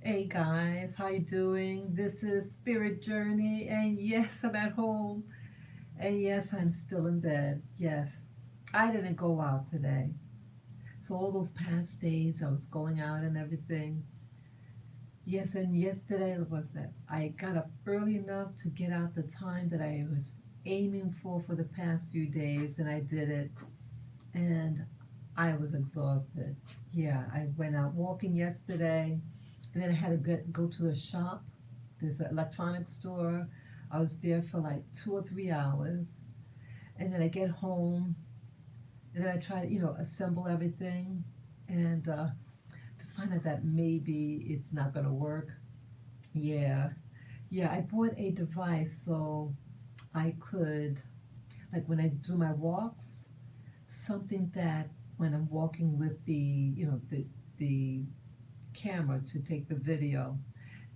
Hey guys, how you doing? This is Spirit Journey, and yes, I'm at home, and yes, I'm still in bed. Yes, I didn't go out today. So all those past days, I was going out and everything. Yes, and yesterday was that I got up early enough to get out the time that I was aiming for the past few days, and I did it, and I was exhausted. Yeah, I went out walking yesterday, and then I had to go to the shop. There's an electronics store. I was there for like 2 or 3 hours, and then I get home, and then I try to, assemble everything, and to find out that maybe it's not gonna work. Yeah, yeah. I bought a device so I could, like, when I do my walks, something that when I'm walking with the camera to take the video,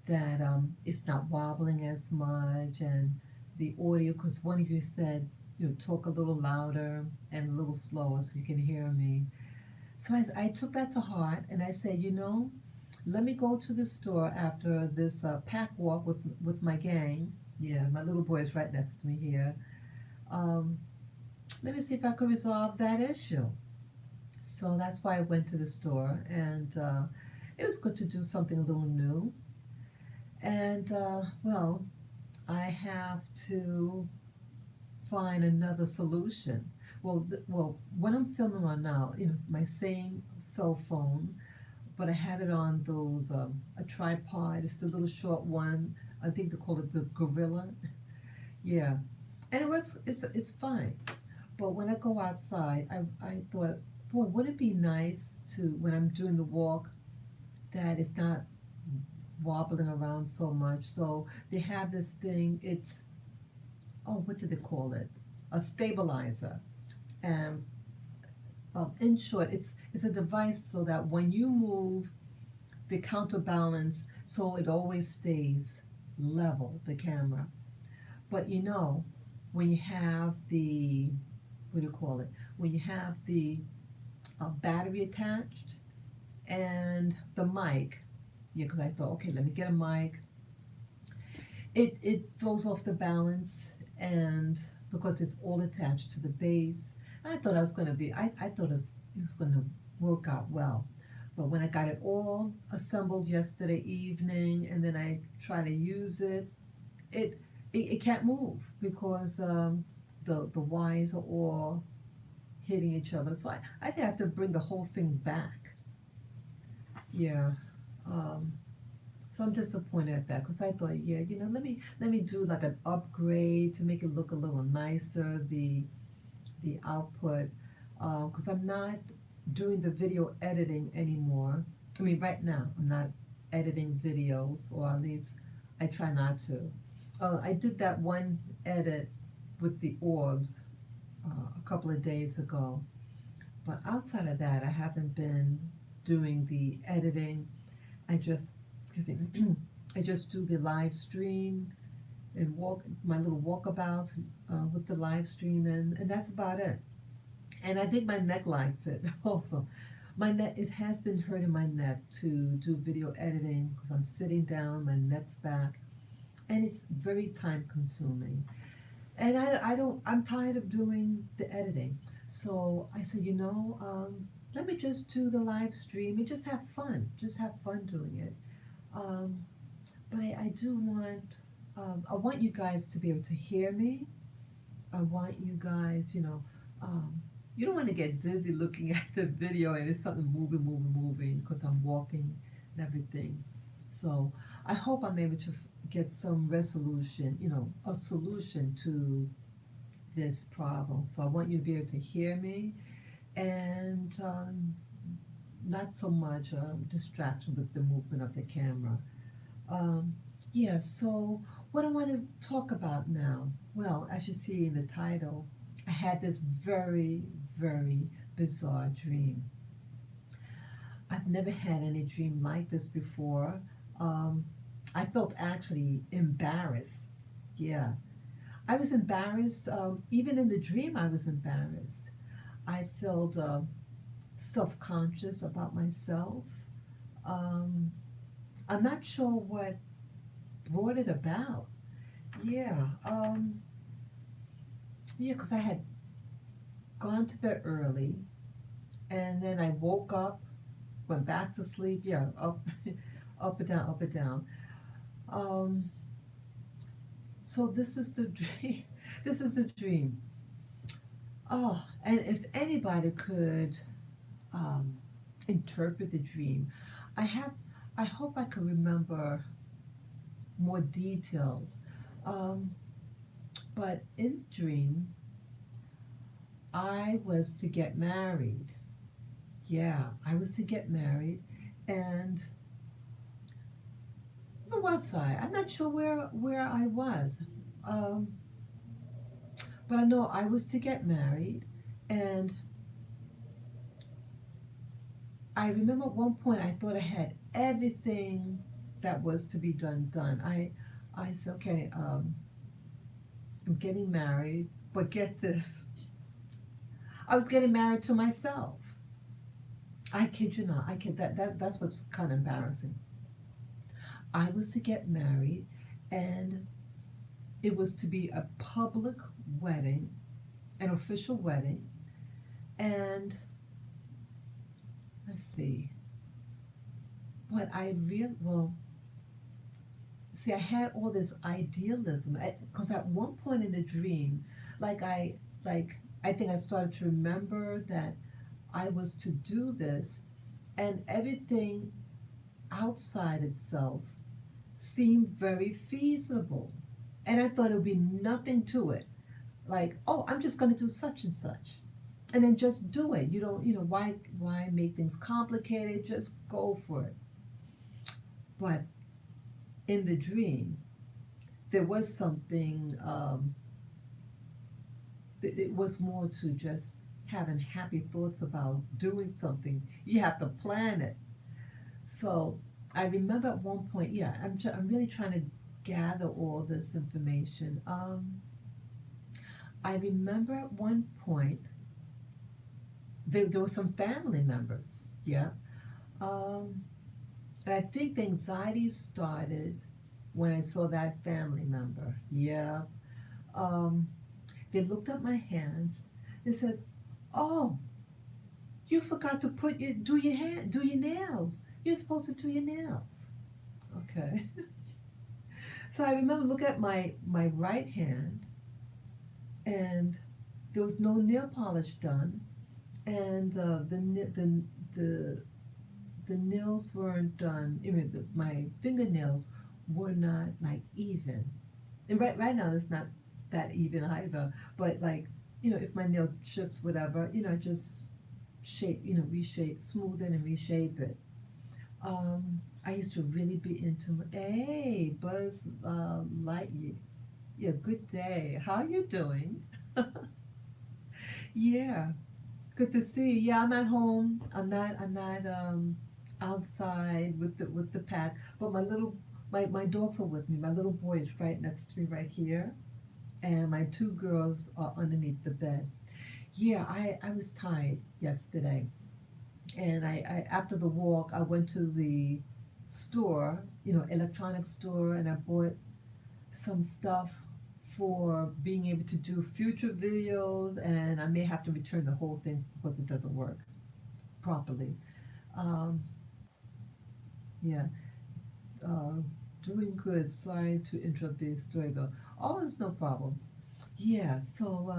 that it's not wobbling as much, and the audio, because one of you said, talk a little louder and a little slower so you can hear me. So I took that to heart, and I said, let me go to the store after this pack walk with my gang. Yeah, my little boy is right next to me here. Um, Let me see if I could resolve that issue. So that's why I went to the store, and it was good to do something a little new. And well, I have to find another solution. Well, what I'm filming on now, it's my same cell phone, but I have it on those a tripod. It's the little short one. I think they call it the Gorilla. Yeah, and it works. It's fine. But when I go outside, I thought, boy, would it be nice to when I'm doing the walk that it's not wobbling around so much. So they have this thing. It's, oh, what do they call it? A stabilizer. And in short, it's a device so that when you move, the counterbalance, so it always stays level, the camera. But when you have the, what do you call it? When you have the battery attached and the mic, yeah, because I thought, okay, let me get a mic. It throws off the balance, and because it's all attached to the base, I thought I thought it was going to work out well. But when I got it all assembled yesterday evening, and then I try to use it, it it can't move because the wires are all hitting each other. So I think I have to bring the whole thing back. Yeah. Um, So I'm disappointed at that because I thought, yeah, let me do like an upgrade to make it look a little nicer, the output, because I'm not doing the video editing anymore. I mean, right now I'm not editing videos, or at least I try not to. I did that one edit with the orbs a couple of days ago, but outside of that, I haven't been doing the editing. I just, excuse me, I just do the live stream and walk my little walkabouts with the live stream, and that's about it. And I think my neck likes it also. My neck, it has been hurting my neck to do video editing because I'm sitting down, my neck's back, and it's very time consuming. And I'm tired of doing the editing. So I said, let me just do the live stream and just have fun doing it. Um, but I do want, I want you guys to be able to hear me. I want you guys, you don't want to get dizzy looking at the video and it's something moving because I'm walking and everything. So I hope I'm able to get some resolution, a solution to this problem. So I want you to be able to hear me, and not so much distraction with the movement of the camera. Um, yeah, so what I want to talk about now, well, as you see in the title, I had this very, very bizarre dream. I've never had any dream like this before. Um, I felt actually embarrassed. Yeah, I was embarrassed. Even in the dream, I was embarrassed. I felt self conscious about myself. Um, I'm not sure what brought it about. Yeah, yeah, because I had gone to bed early, and then I woke up, went back to sleep. Yeah, up, up and down, up and down. Um, so this is the dream. This is the dream. Oh, and if anybody could um, interpret the dream, I have. I hope I can remember more details. Um, but in the dream, I was to get married. Yeah, I was to get married, and where was I? I'm not sure where I was, um, but I know I was to get married, and I remember at one point I thought I had everything that was to be done. I said, okay, I'm getting married, but get this, I was getting married to myself. I kid you not. I kid that's what's kind of embarrassing. I was to get married, and it was to be a public wedding, an official wedding, and let's see. But I real well, see, I had all this idealism because at one point in the dream, like like I think I started to remember that I was to do this, and everything outside itself seemed very feasible, and I thought it would be nothing to it. Like, oh, I'm just going to do such and such, and then just do it. You don't, why make things complicated? Just go for it. But in the dream, there was something. It was more to just having happy thoughts about doing something. You have to plan it. So I remember at one point, yeah, I'm really trying to gather all this information. I remember at one point there were some family members, yeah. Um, and I think the anxiety started when I saw that family member, yeah. Um, they looked at my hands. They said, "Oh, you forgot to do your nails. You're supposed to do your nails." Okay. So I remember looking at my right hand, and there was no nail polish done, and the the nails weren't done. My fingernails were not like even. And right now it's not that even either. But like, if my nail chips, whatever, just shape, reshape, smoothen and reshape it. I used to really be into, hey, Buzz Lightyear. Yeah, good day. How you doing? Yeah, good to see you. Yeah, I'm at home. I'm not outside with the pack. But my dogs are with me. My little boy is right next to me right here. And my two girls are underneath the bed. Yeah, I was tired yesterday. And I after the walk I went to the store, electronics store, and I bought some stuff for being able to do future videos, and I may have to return the whole thing because it doesn't work properly. Um, yeah, uh, doing good. Sorry to interrupt the story though. Oh, it's no problem. Yeah, so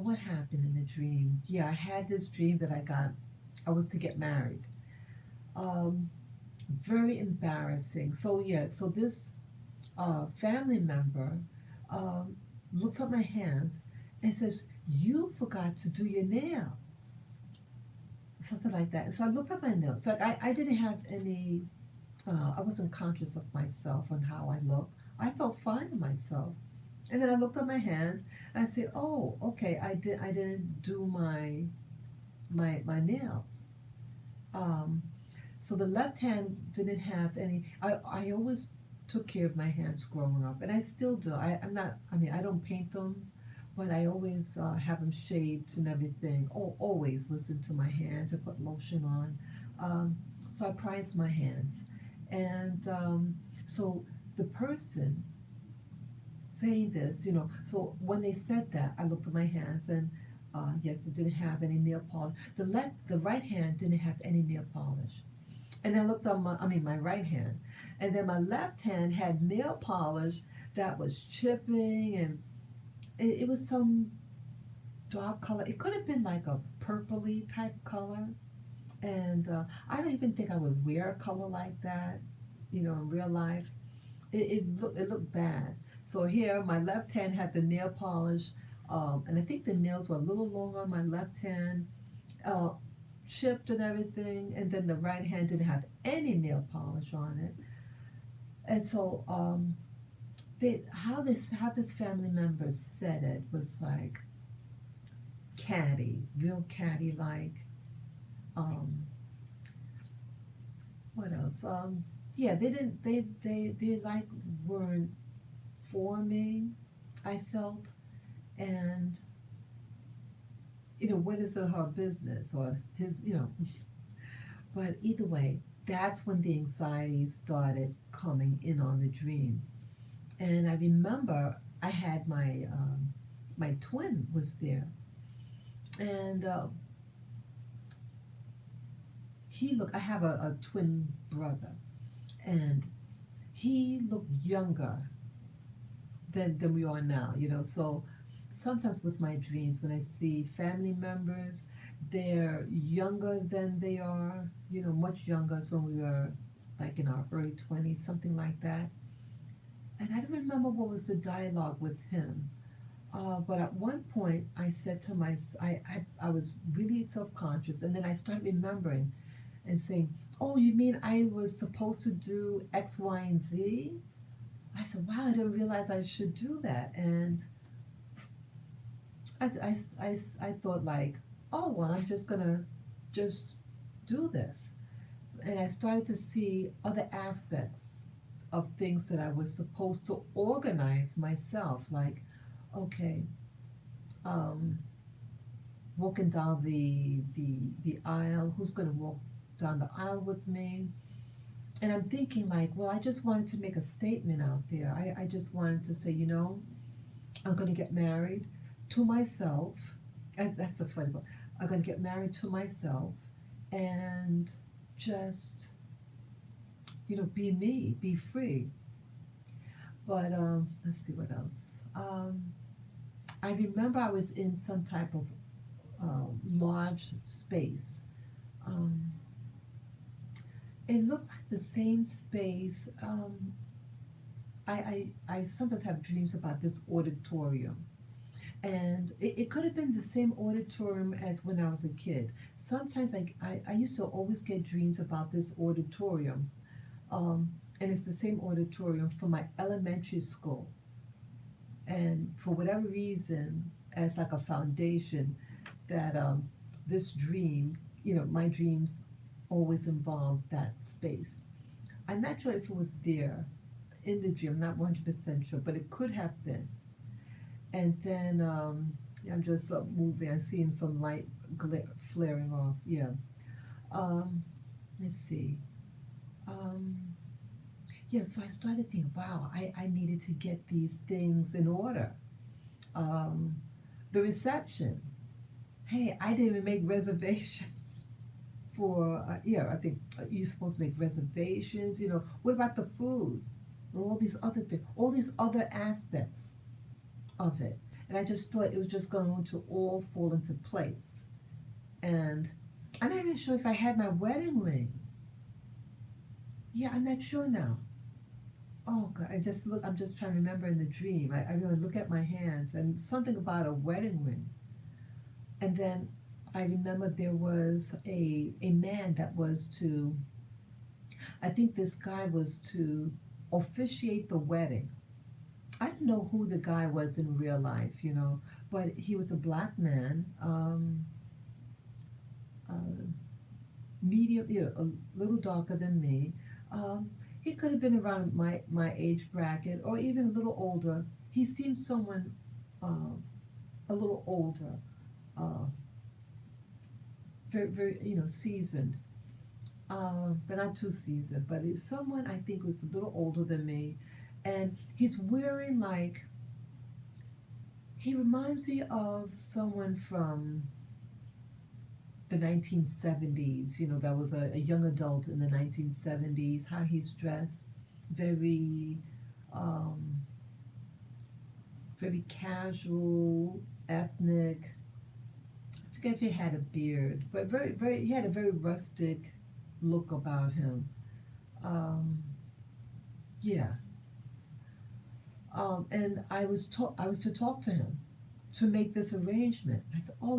what happened in the dream? Yeah, I had this dream that I was to get married. Um, Very embarrassing. So yeah, so this family member um, looks at my hands and says, "You forgot to do your nails," something like that. So I looked at my nails. Like I didn't have any. I wasn't conscious of myself and how I looked. I felt fine in myself. And then I looked at my hands and I said, "Oh, okay. I didn't do my nails." Um, So the left hand didn't have any. I always took care of my hands growing up, and I still do. I'm not. I mean, I don't paint them, but I always have them shaved and everything. Always was into my hands. I put lotion on. Um, so I prize my hands. And so the person saying this, so when they said that, I looked at my hands and yes, it didn't have any nail polish. The right hand didn't have any nail polish. And I looked on my right hand. And then my left hand had nail polish that was chipping and it was some dark color. It could have been like a purpley type color. And I don't even think I would wear a color like that, in real life. It looked bad. So here, my left hand had the nail polish, and I think the nails were a little longer on my left hand, uh, chipped and everything. And then the right hand didn't have any nail polish on it. And so, how this family members said it was like catty, real catty like. Um, what else? Yeah, they didn't. They like weren't for me. I felt, and what is her business or his? But either way, that's when the anxiety started coming in on the dream. And I remember I had my twin was there, and he looked. I have a twin brother, and he looked younger than we are now. So sometimes with my dreams, when I see family members, they're younger than they are. Much younger as when we were like in our early 20s, something like that. And I don't remember what was the dialogue with him. But at one point, I said to myself, I was really self conscious, and then I started remembering and saying, "Oh, you mean I was supposed to do X, Y, and Z?" I said, "Wow, I didn't realize I should do that." And I thought, like, "Oh, well, I'm just gonna just do this." And I started to see other aspects of things that I was supposed to organize myself, like, okay, um, walking down the aisle. Who's going to walk down the aisle with me? And I'm thinking like, well, I just wanted to make a statement out there. I just wanted to say, I'm going to get married to myself. And that's a funny one. I'm going to get married to myself and just, be me, be free. But let's see what else. I remember I was in some type of large space. Um, it looked like the same space. I sometimes have dreams about this auditorium. And it could have been the same auditorium as when I was a kid. Sometimes I used to always get dreams about this auditorium. And it's the same auditorium from my elementary school. And for whatever reason, as like a foundation, that this dream, my dreams always involved that space. I'm not sure if it was there in the dream, I'm not 100% sure, but it could have been. And then I'm just moving, I'm seeing some light flaring off. Yeah. Um, let's see. Um, yeah, so I started thinking, wow, I needed to get these things in order. Um, the reception. Hey, I didn't even make reservations for, yeah, I think you're supposed to make reservations. What about the food? And all these other things, all these other aspects of it. And I just thought it was just going to all fall into place. And I'm not even sure if I had my wedding ring. Yeah, I'm not sure now. Oh God, I'm just trying to remember in the dream. I really look at my hands and something about a wedding ring. And then I remember there was a man that was to, I think this guy was to officiate the wedding. I don't know who the guy was in real life, but he was a black man, uh, medium, a little darker than me. Um, he could have been around my age bracket or even a little older. He seemed someone uh, a little older, uh, very, very, seasoned, but not too seasoned. But it's someone I think was a little older than me, and he's wearing like he reminds me of someone from the 1970s. That was a young adult in the 1970s. How he's dressed, very, um, very casual, ethnic. I forget if he had a beard, but very, very. He had a very rustic look about him. Um, yeah, and I was to talk to him to make this arrangement. I said, oh,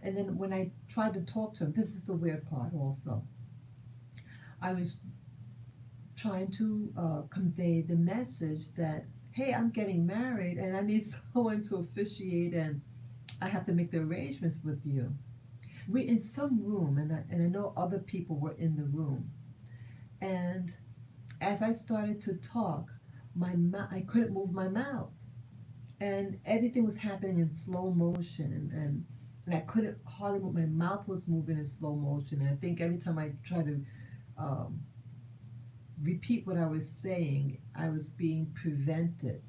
and then when I tried to talk to him, this is the weird part also. I was trying to convey the message that, hey, I'm getting married and I need someone to officiate, and I have to make the arrangements with you. We're in some room, and I know other people were in the room. And as I started to talk, I couldn't move my mouth, and everything was happening in slow motion, and I couldn't hardly move. My mouth was moving in slow motion, and I think every time I tried to um, repeat what I was saying, I was being prevented.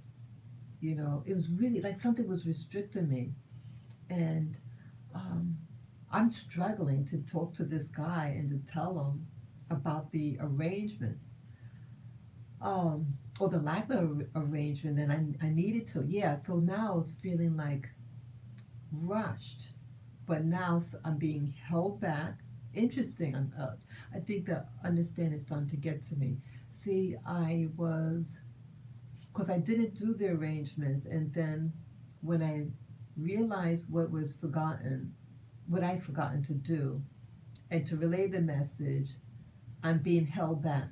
It was really like something was restricting me, and um, I'm struggling to talk to this guy and to tell him about the arrangements, or the lack of arrangement. And I needed to, yeah. So now it's feeling like rushed, but now I'm being held back. Interesting. I think the understanding is starting to get to me. See, because I didn't do the arrangements, and then when I realized what I'd forgotten to do, and to relay the message, I'm being held back.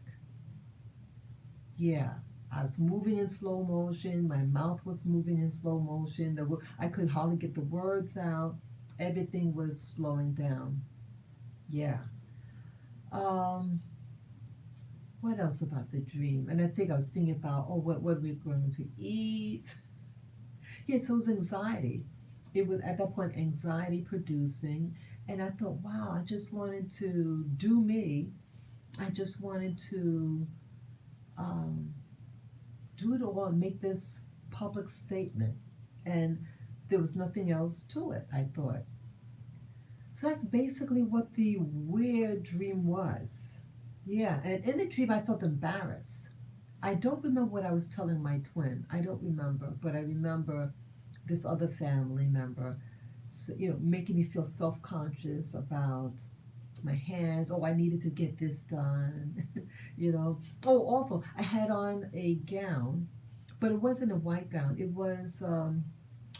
Yeah, I was moving in slow motion. My mouth was moving in slow motion. I could hardly get the words out. Everything was slowing down. Yeah. Um, what else about the dream? And I think I was thinking about, oh, what are we going to eat? Yeah, so it was anxiety. It was at that point anxiety producing, and I thought, wow, I just wanted to do me. I just wanted to um, do it all and make this public statement, and there was nothing else to it. I thought. So that's basically what the weird dream was. Yeah, and in the dream, I felt embarrassed. I don't remember what I was telling my twin. I don't remember, but I remember this other family member, making me feel self-conscious about my hands. Oh, I needed to get this done. Oh, also, I had on a gown, but it wasn't a white gown. It was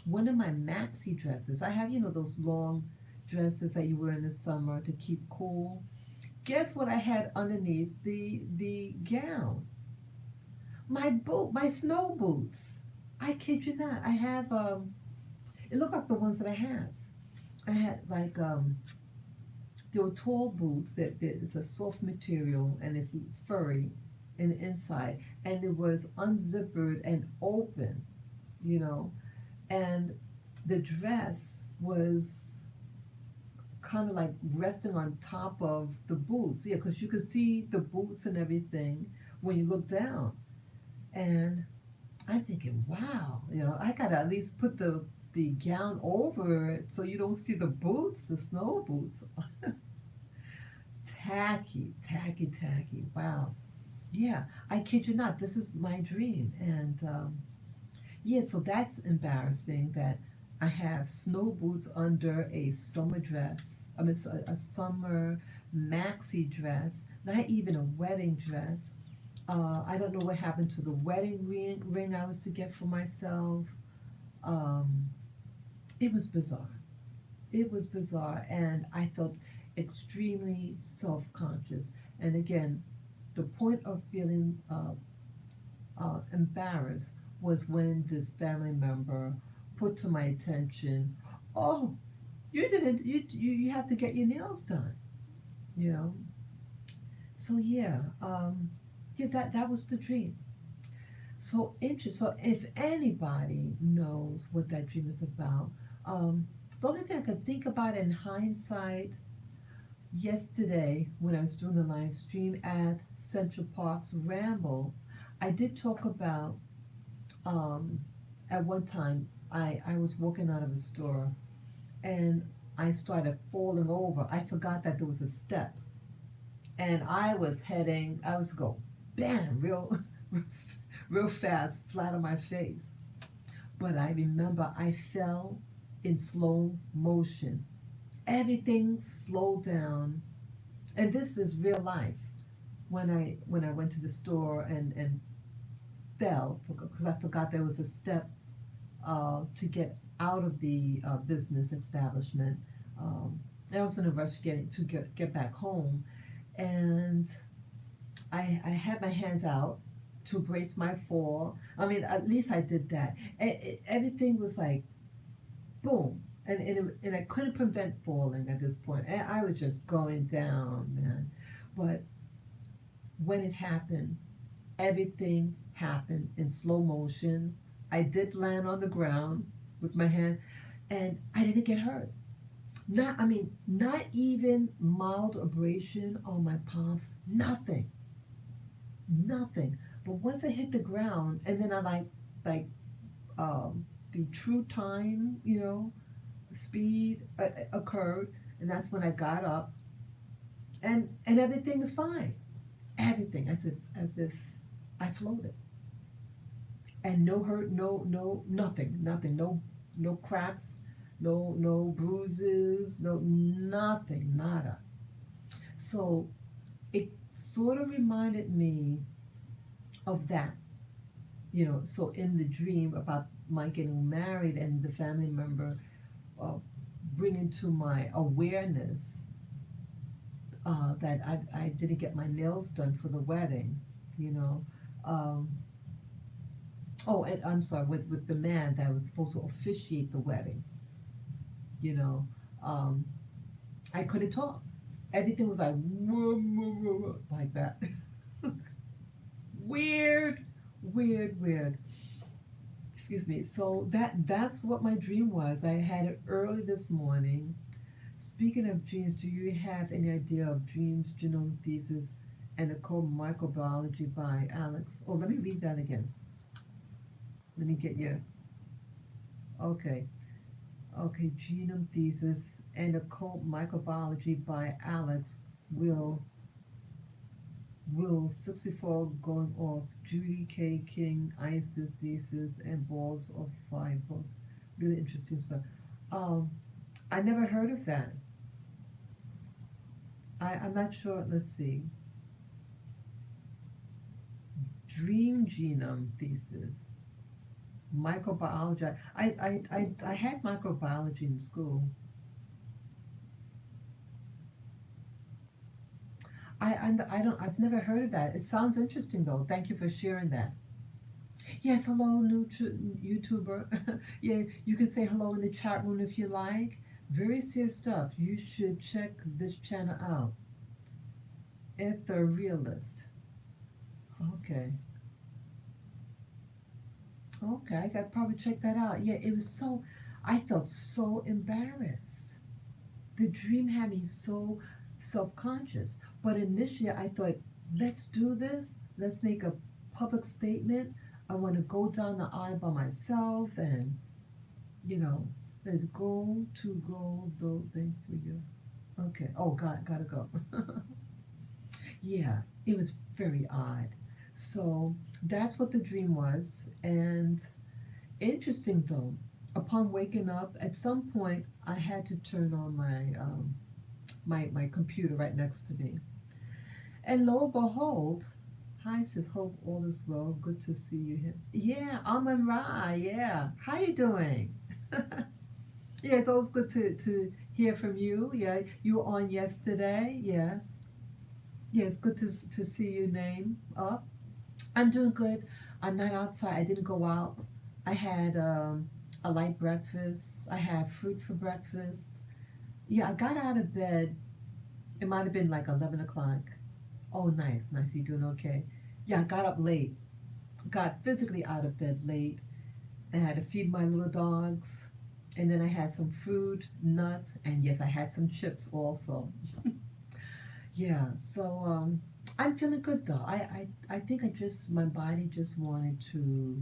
one of my maxi dresses. I have, those long dresses that you wear in the summer to keep cool. Guess what I had underneath the gown? My snow boots. I kid you not. I have it looked like the ones that I have. I had like they were tall boots that it's a soft material and it's furry in the inside, and it was unzippered and open, you know, and the dress was kind of like resting on top of the boots. Yeah, because you could see the boots and everything when you look down. And I'm thinking, wow, I gotta at least put the gown over it so you don't see the boots, the snow boots. Tacky, tacky, tacky. Wow. Yeah, I kid you not. This is my dream, and yeah, so that's embarrassing that I have snow boots under a summer dress. I mean, a summer maxi dress, not even a wedding dress. I don't know what happened to the wedding ring I was to get for myself. Um, it was bizarre. It was bizarre, and I felt extremely self conscious. And again, the point of feeling embarrassed was when this family member put to my attention, oh, you didn't, you have to get your nails done, you know? So yeah, yeah, that was the dream. So interesting. So if anybody knows what that dream is about, um, the only thing I could think about in hindsight, yesterday when I was doing the live stream at Central Park's Ramble, I did talk about um, at one time I was walking out of a store and I started falling over. I forgot that there was a step, and I was go bam, real fast, flat on my face. But I remember I fell in slow motion. Everything slowed down, and this is real life. When I went to the store and fell because I forgot there was a step to get out of the business establishment. Um, I was in a rush get back home, and I had my hands out to brace my fall. I mean, at least I did that. Everything was like boom, and I couldn't prevent falling at this point. And I was just going down, man. But when it happened, everything happened in slow motion. I did land on the ground with my hand, and I didn't get hurt. Not even mild abrasion on my palms. Nothing, nothing. But once I hit the ground, and then I like the true time, speed occurred, and that's when I got up, and everything is fine. Everything as if I floated, and no hurt, no nothing, no cracks, no bruises, no nothing, nada. So it sort of reminded me of that, So in the dream about my getting married and the family member uh, bringing to my awareness that I didn't get my nails done for the wedding, you know. Um, oh, and I'm sorry, with the man that was supposed to officiate the wedding, you know. Um, I couldn't talk. Everything was like, "Whoa, whoa, whoa, whoa," like that. Weird, weird. Excuse me. So that's what my dream was. I had it early this morning. Speaking of dreams, do you have any idea of dreams, genome thesis, and occult microbiology by Alex? Oh, let me read that again. Let me get you. Okay. Okay, genome thesis and occult microbiology by Alex will Will 64 going off, Judy K. King, isothesis, and balls of fiber. Really interesting stuff. Um, I never heard of that. I'm not sure. Let's see. Dream genome thesis. Microbiology. I had microbiology in school. I don't, I've never heard of that. It sounds interesting though. Thank you for sharing that. Yes, hello, new YouTuber. Yeah, you can say hello in the chat room if you like. Very serious stuff. You should check this channel out. Ether Realist. Okay. Okay, I got probably check that out. Yeah, it was so, I felt so embarrassed. The dream had me so self-conscious. But initially I thought, let's do this. Let's make a public statement. I want to go down the aisle by myself and you know, let's go, though, thing for you. Okay. Oh, gotta go. Yeah, it was very odd. So that's what the dream was. And interesting though, upon waking up, at some point, I had to turn on my computer right next to me. And lo and behold, hi, says, hope all is well. Good to see you here. Yeah, Amun Ra. Yeah. How you doing? Yeah, it's always good to hear from you. Yeah, you were on yesterday. Yes. Yeah, it's good to see your name up. I'm doing good. I'm not outside. I didn't go out. I had a light breakfast. I had fruit for breakfast. Yeah, I got out of bed. It might have been like 11 o'clock. Oh, nice. You doing okay? Yeah, I got up late. got physically out of bed late and had to feed my little dogs. And then I had some fruit, nuts, and yes, I had some chips also. Yeah, so I'm feeling good though. I think my body just wanted to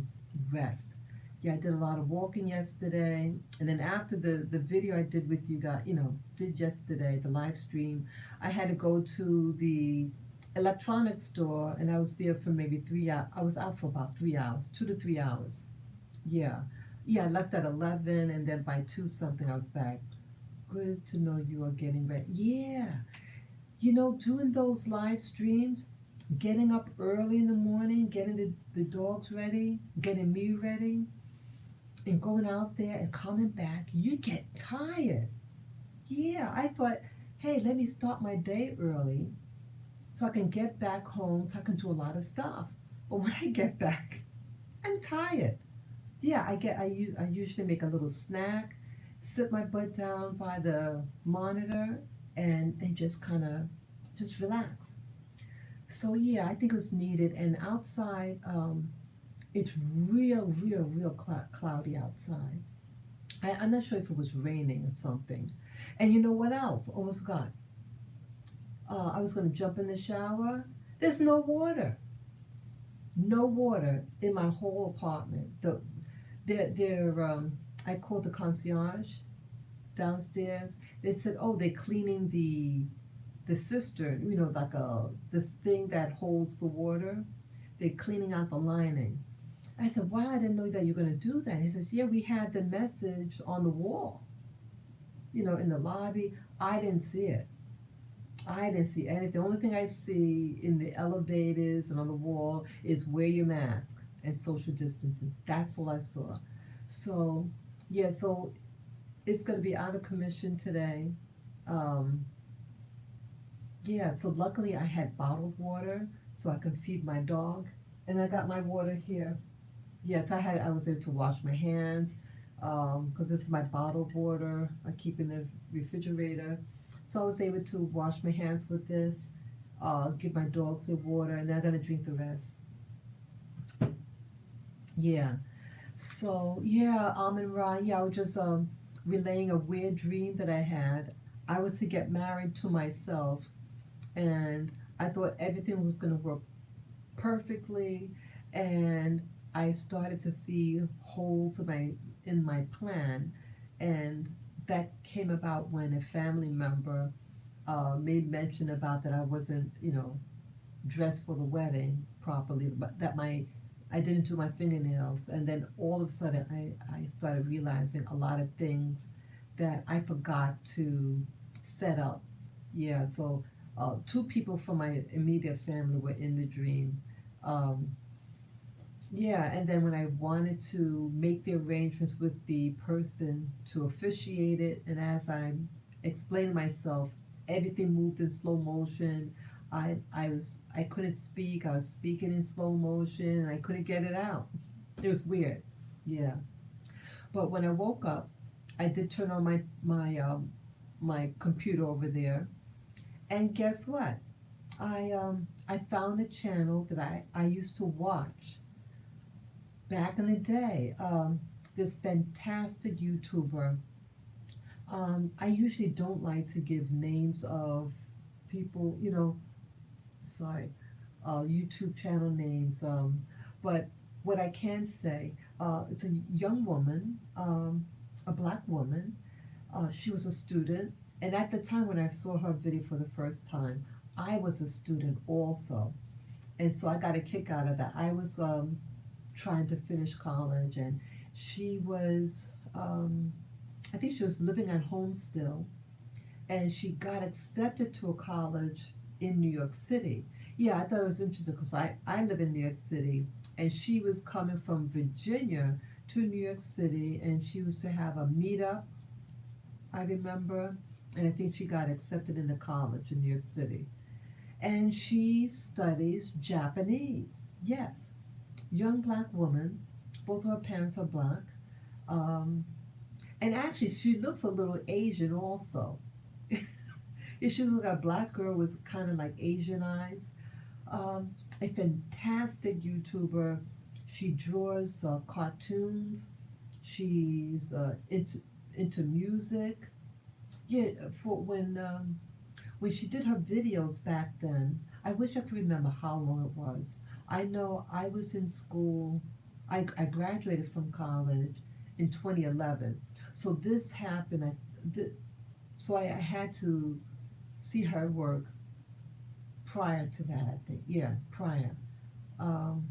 rest. Yeah, I did a lot of walking yesterday, and then after the video I did with you guys, did yesterday, the live stream, I had to go to the electronics store, and I was there for maybe 3 hours. I was out for about 3 hours, 2 to 3 hours. Yeah, yeah, I left at 11, and then by 2 something I was back. Good to know you are getting ready. Yeah, doing those live streams, getting up early in the morning, getting the dogs ready, getting me ready, and going out there and coming back, you get tired. Yeah, I thought, hey, let me start my day early so I can get back home so I can do a lot of stuff. But when I get back, I'm tired. Yeah, I usually make a little snack, sit my butt down by the monitor, and just kind of just relax. So yeah, I think it was needed. And outside, it's real cloudy outside. I'm not sure if it was raining or something. And you know what else? Almost forgot. I was going to jump in the shower. There's no water. No water in my whole apartment. I called the concierge downstairs. They said, oh, they're cleaning the cistern. Like this thing that holds the water. They're cleaning out the lining. I said, wow, I didn't know that you're going to do that. He says, yeah, we had the message on the wall, in the lobby. I didn't see it. I didn't see anything. The only thing I see in the elevators and on the wall is wear your mask and social distancing. That's all I saw. So, yeah, so it's going to be out of commission today. Um, yeah, so luckily I had bottled water so I could feed my dog. And I got my water here. Yes, I was able to wash my hands because this is my bottled water I keep in the refrigerator. So I was able to wash my hands with this, give my dogs the water, and they're gonna drink the rest. Yeah. So yeah, and Ra, yeah, I was just relaying a weird dream that I had. I was to get married to myself, and I thought everything was gonna work perfectly, and I started to see holes in my plan, and that came about when a family member made mention about that I wasn't, dressed for the wedding properly, but that my I didn't do my fingernails, and then all of a sudden I started realizing a lot of things that I forgot to set up. Yeah, so two people from my immediate family were in the dream. Um, yeah, and then when I wanted to make the arrangements with the person to officiate it, and as I'm explaining myself, everything moved in slow motion. I couldn't speak. I was speaking in slow motion, and I couldn't get it out. It was weird. Yeah, but when I woke up, I did turn on my computer over there, and guess what? I found a channel that I used to watch back in the day. This fantastic YouTuber. I usually don't like to give names of people, sorry, YouTube channel names. But what I can say, it's a young woman, a black woman. She was a student, and at the time when I saw her video for the first time, I was a student also, and so I got a kick out of that. I was trying to finish college, and she was, I think she was living at home still, and she got accepted to a college in New York City. Yeah, I thought it was interesting because I live in New York City, and she was coming from Virginia to New York City, and she was to have a meetup, I remember, and I think she got accepted in the college in New York City. And she studies Japanese. Yes, young black woman. Both of her parents are black. Um, and actually, she looks a little Asian also. Yeah, she looks like a black girl with kind of like Asian eyes. Um, a fantastic YouTuber. She draws cartoons. She's into music. Yeah, for when she did her videos back then, I wish I could remember how long it was. I know I was in school, I graduated from college in 2011. So this happened, so I had to see her work prior to that, I think. Yeah, prior. Um,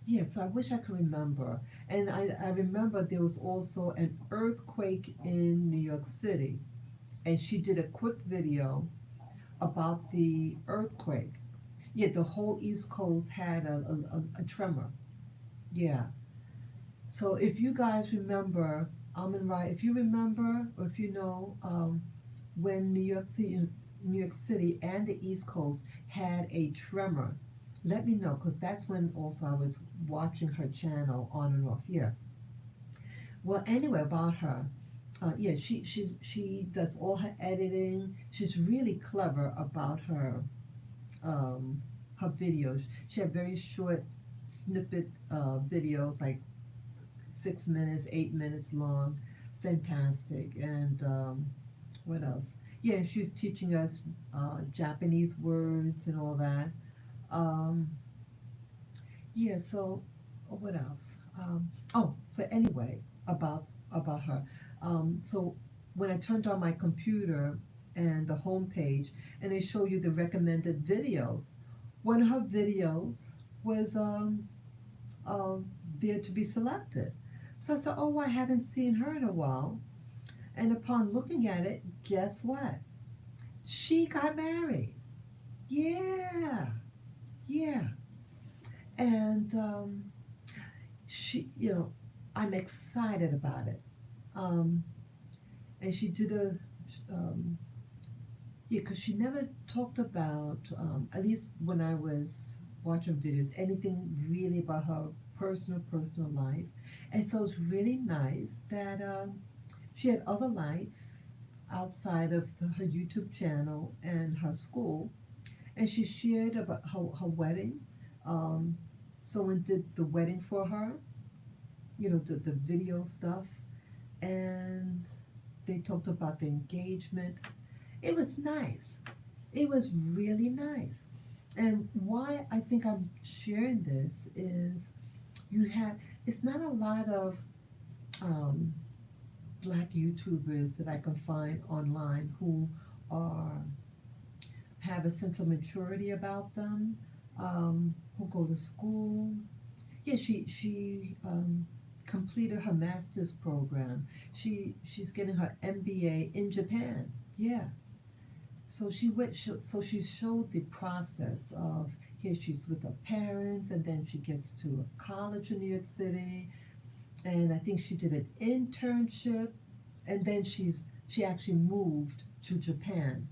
yeah, so I wish I could remember. And I remember there was also an earthquake in New York City. And she did a quick video about the earthquake. Yeah, the whole East Coast had a tremor. Yeah. So if you guys remember, Almond Rye, if you remember or if you know, when New York City and the East Coast had a tremor, let me know because that's when also I was watching her channel on and off. Yeah. Well, anyway, about her, yeah, she does all her editing. She's really clever about um, her videos. She had very short snippet videos, like 6 minutes, 8 minutes long. Fantastic. And what else? Yeah, she was teaching us Japanese words and all that. Um, yeah. So what else? So anyway, about her. So when I turned on my computer and the home page, and they show you the recommended videos, one of her videos was um, there to be selected. So I said, oh, I haven't seen her in a while. And upon looking at it, guess what? She got married. Yeah, yeah. And I'm excited about it. Um, and she did um, yeah, because she never talked about, at least when I was watching videos, anything really about her personal life. And so it's really nice that she had other life outside of her YouTube channel and her school. And she shared about her wedding. Um, Someone did the wedding for her, the video stuff. And they talked about the engagement. It was nice. It was really nice. And why I think I'm sharing this is you have, it's not a lot of um, black YouTubers that I can find online who are have a sense of maturity about them, who go to school. Yeah, she completed her master's program. She's getting her MBA in Japan. Yeah, so she showed the process of here she's with her parents and then she gets to a college in New York City and I think she did an internship and then she actually moved to Japan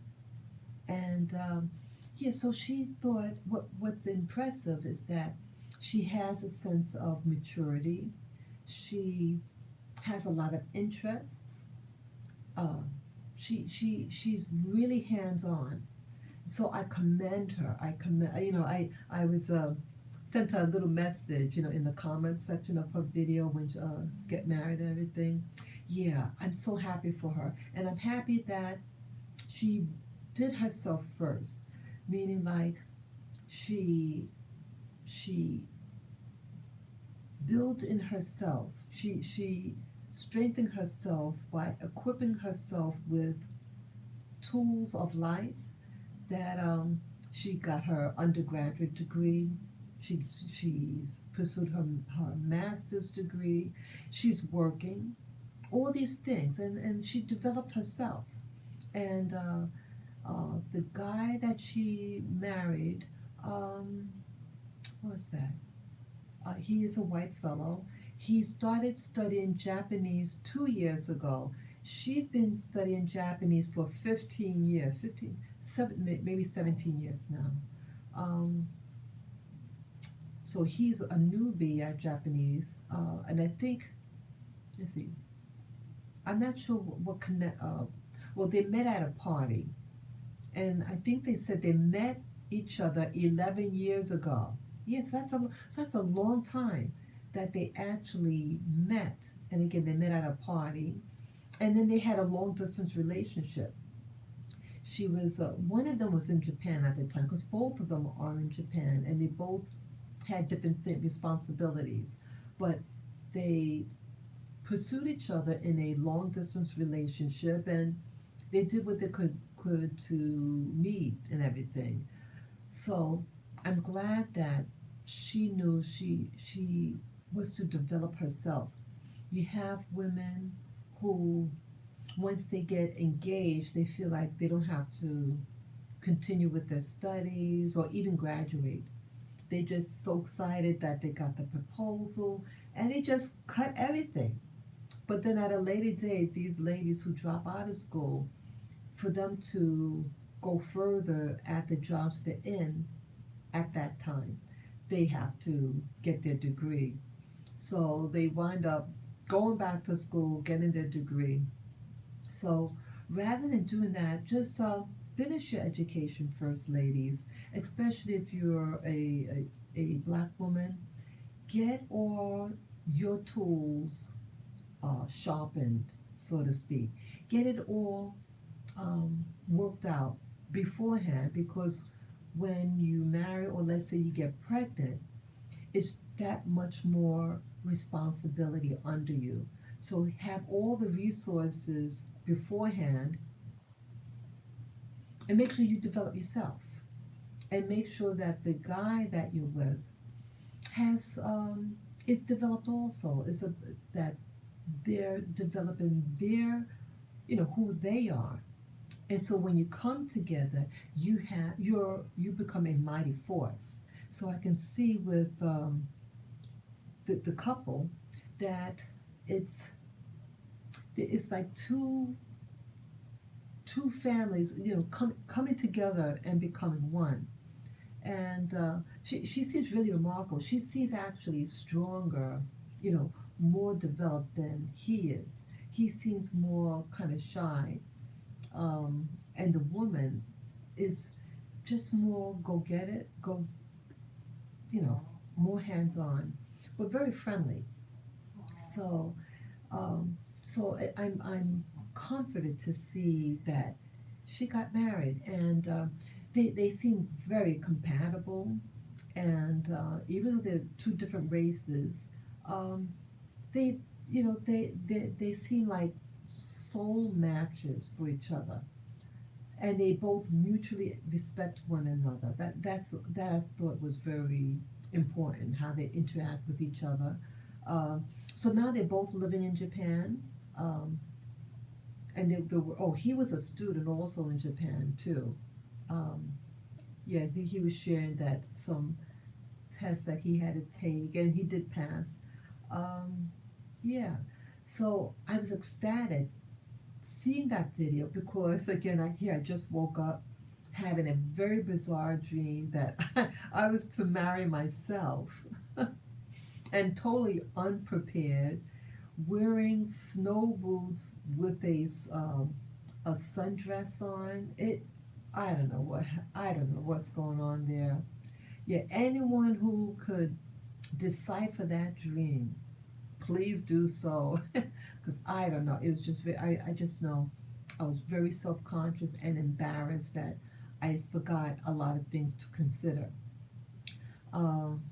and yeah, so she thought what's impressive is that she has a sense of maturity. She has a lot of interests. uh, she's really hands on. So I commend her. I commend. I was sent her a little message, in the comment section of her video when she, get married and everything. Yeah, I'm so happy for her, and I'm happy that she did herself first, meaning like she built in herself. She strengthened herself by equipping herself with tools of life that she got her undergraduate degree. She's pursued her master's degree. She's working. All these things, and she developed herself. And the guy that she married, um, what's that? He is a white fellow. He started studying Japanese 2 years ago. She's been studying Japanese for 15 years, 15, maybe 17 years now. Um, so he's a newbie at Japanese, and I think, let's see, I'm not sure what connect. Well, they met at a party, and I think they said they met each other 11 years ago. Yes, that's a long time that they actually met. And again, they met at a party, and then they had a long distance relationship. She was one of them was in Japan at the time because both of them are in Japan, and they both had different responsibilities, but they pursued each other in a long distance relationship, and they did what they could to meet and everything. So I'm glad that she knew she was to develop herself. You have women who, once they get engaged, they feel like they don't have to continue with their studies or even graduate. They just so excited that they got the proposal, and they just cut everything. But then at a later date, these ladies who drop out of school, for them to go further at the jobs they're in at that time, they have to get their degree. So they wind up going back to school, getting their degree. So rather than doing that, just finish your education first, ladies, especially if you're a black woman. Get all your tools sharpened, so to speak. Get it all worked out beforehand, because when you marry, or let's say you get pregnant, it's that much more responsibility under you. So have all the resources beforehand, and make sure you develop yourself, and make sure that the guy that you're with has is developed also. Is a that they're developing their, who they are. And so when you come together, you become a mighty force. So I can see with the couple that it's it's like two families, coming together and becoming one. And she seems really remarkable. She seems actually stronger, more developed than he is. He seems more kind of shy, and the woman is just more go get it, go, you know, more hands on, but very friendly. So, I'm comforted to see that she got married, and they seem very compatible. And even though they're two different races, um, they they seem like soul matches for each other, and they both mutually respect one another. That I thought was very important, how they interact with each other. So now they're both living in Japan, um, and he was a student also in Japan too. Um, yeah, he was sharing that some test that he had to take, and he did pass. Um, yeah, so I was ecstatic seeing that video, because again, I just woke up having a very bizarre dream that I was to marry myself, and totally unprepared, wearing snow boots with a sundress on. I don't know what's going on there. Yeah, anyone who could decipher that dream, please do so, because I don't know. It was just I just know I was very self conscious and embarrassed that I forgot a lot of things to consider. Um,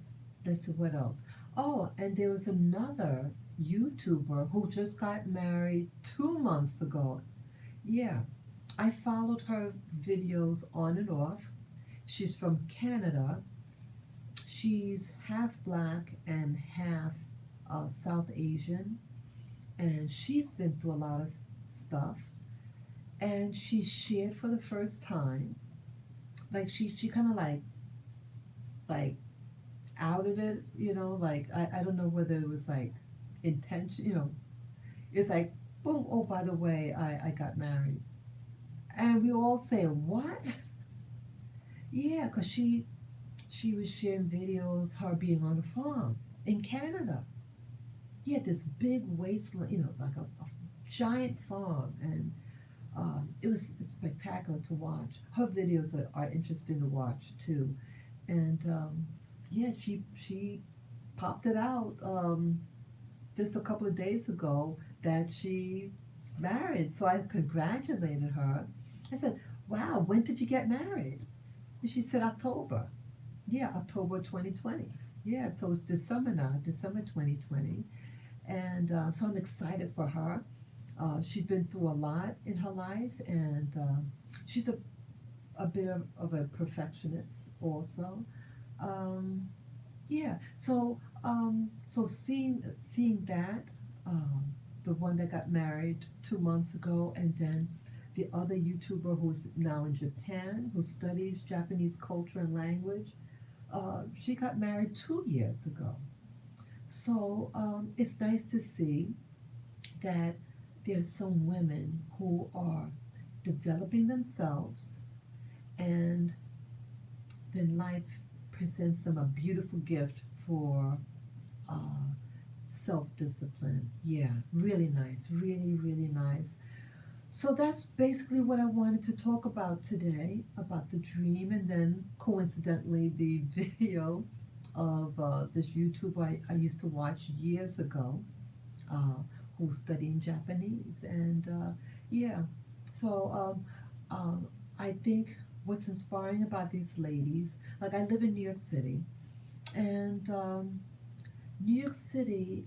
let's see what else. Oh, and there was another YouTuber who just got married 2 months ago. Yeah, I followed her videos on and off. She's from Canada. She's half black and half South Asian, and she's been through a lot of stuff. And she shared for the first time, like she kind of like outed it, like I don't know whether it was like intention, it's like boom, oh by the way, I got married, and we all say what? Yeah, because she was sharing videos her being on a farm in Canada. Yeah, this big wasteland, like a giant farm, and it was spectacular to watch. Her videos are interesting to watch too, and Yeah, she popped it out just a couple of days ago that she's married. So I congratulated her. I said, "Wow, when did you get married?" And she said, "October." Yeah, October 2020. Yeah, so it's December now, December 2020. And so I'm excited for her. She's been through a lot in her life, and she's a bit of a perfectionist also. Um, yeah, so seeing that, the one that got married 2 months ago, and then the other YouTuber who's now in Japan, who studies Japanese culture and language, she got married 2 years ago. So it's nice to see that there's some women who are developing themselves, and then life presents them a beautiful gift for uh, self-discipline. Yeah, really nice, really, really nice. So that's basically what I wanted to talk about today, about the dream, and then coincidentally the video of this YouTuber I used to watch years ago, uh, who's studying Japanese. And yeah, so I think what's inspiring about these ladies, like I live in New York City, and New York City,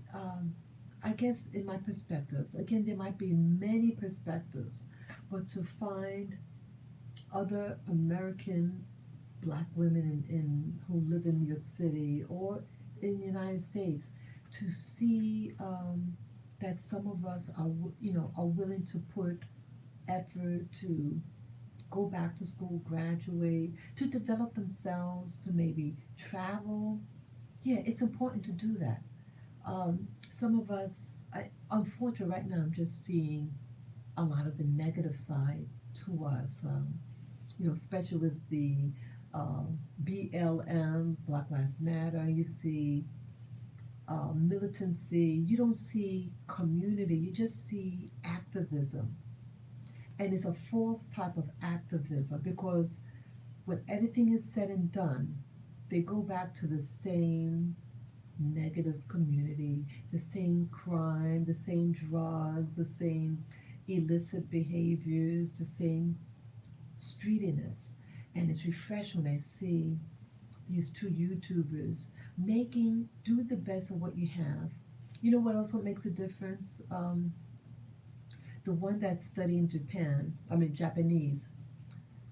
I guess in my perspective, again, there might be many perspectives, but to find other American black women who live in New York City or in the United States, to see that some of us are, are willing to put effort to go back to school, graduate, to develop themselves, to maybe travel. Yeah, it's important to do that. Some of us, unfortunately, right now, I'm just seeing a lot of the negative side to us. Especially with the BLM, Black Lives Matter. You see militancy. You don't see community. You just see activism, and it's a false type of activism because when everything is said and done, they go back to the same negative community, the same crime, the same drugs, the same illicit behaviors, the same streetiness. And it's refreshing when I see these two YouTubers making, do the best of what you have. You know what also makes a difference? The one that's studying Japan, I mean Japanese,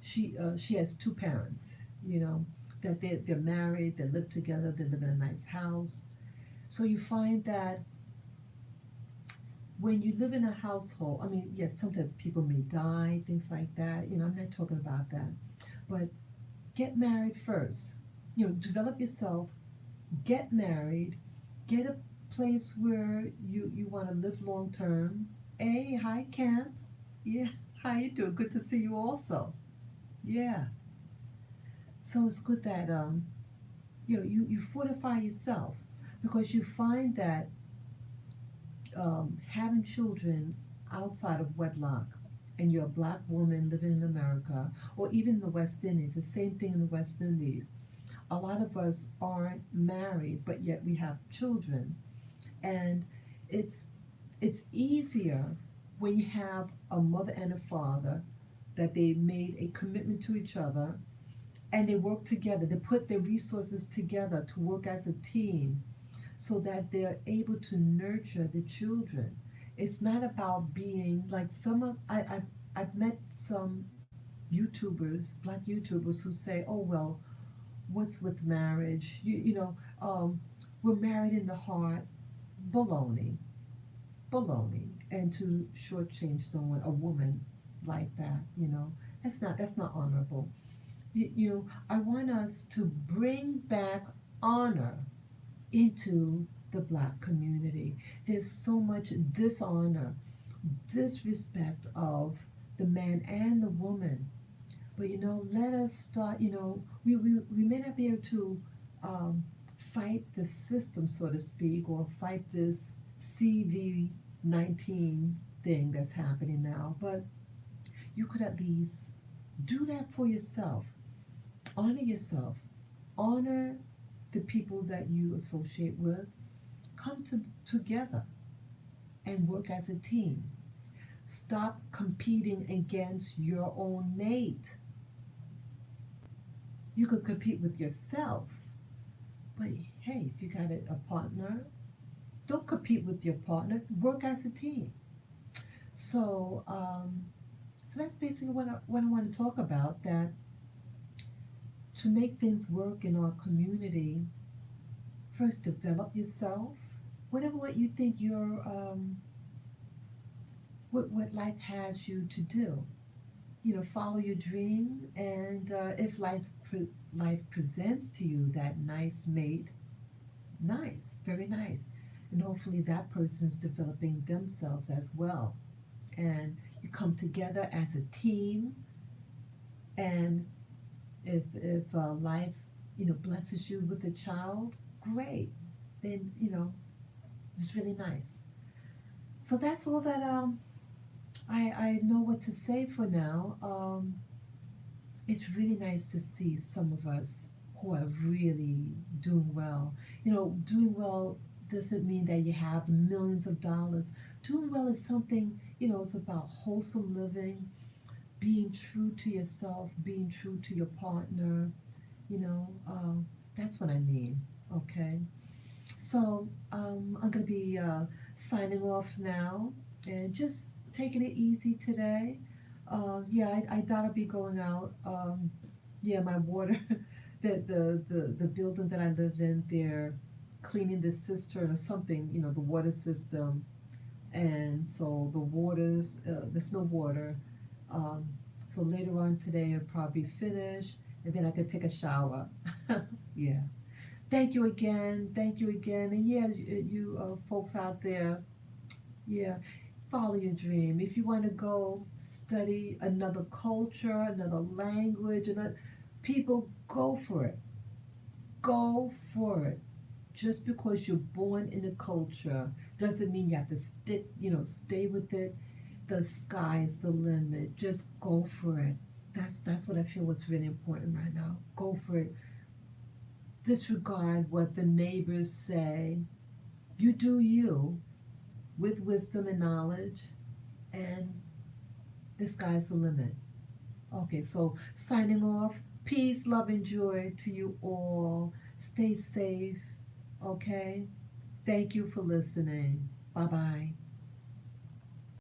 she has two parents, you know, that they're married, they live together, they live in a nice house. So you find that when you live in a household, I mean, yes, sometimes people may die, things like that. I'm not talking about that. But get married first. Develop yourself, get married, get a place where you want to live long term. Hey, hi, Camp. Yeah, how you doing? Good to see you also. Yeah. So it's good that you fortify yourself, because you find that having children outside of wedlock, and you're a black woman living in America or even the West Indies, the same thing in the West Indies. A lot of us aren't married, but yet we have children, and it's it's easier when you have a mother and a father that they made a commitment to each other, and they work together. They put their resources together to work as a team so that they're able to nurture the children. It's not about being like some of I've met some YouTubers, black YouTubers, who say, "Oh well, what's with marriage? We're married in the heart." Baloney, baloney, and to shortchange someone, a woman, like that, that's not honorable. I want us to bring back honor into the black community. There's so much dishonor, disrespect of the man and the woman. But let us start. We may not be able to fight the system, so to speak, or fight this CV-19 thing that's happening now, but you could at least do that for yourself. Honor yourself. Honor the people that you associate with, together and work as a team. Stop competing against your own mate. You can compete with yourself, but hey, if you got a partner, don't compete with your partner. Work as a team. So, so that's basically what I want to talk about. That to make things work in our community, first develop yourself. Whatever what you think what life has you to do. Follow your dream, and if life presents to you that nice mate, nice, very nice, and hopefully that person's developing themselves as well, and you come together as a team, and if life blesses you with a child, great, then it's really nice. So that's all that I know what to say for now. It's really nice to see some of us who are really doing well. Doing well doesn't mean that you have millions of dollars. Doing well is something, it's about wholesome living, being true to yourself, being true to your partner. You know, that's what I mean. Okay. So I'm going to be signing off now and just taking it easy today. Yeah, I doubt I'll be going out. Yeah, my water, the building that I live in, they're cleaning the cistern or something, the water system. And so there's no water. Um, so later on today, I'll probably finish and then I could take a shower. Yeah. Thank you again. Thank you again. And yeah, you folks out there, yeah, follow your dream. If you want to go study another culture, another language, another people, go for it. Go for it. Just because you're born in a culture doesn't mean you have to stay with it. The sky's the limit. Just go for it. That's what I feel what's really important right now. Go for it. Disregard what the neighbors say. You do you with wisdom and knowledge, and the sky's the limit. Okay, so signing off. Peace, love, and joy to you all. Stay safe. Okay? Thank you for listening. Bye bye.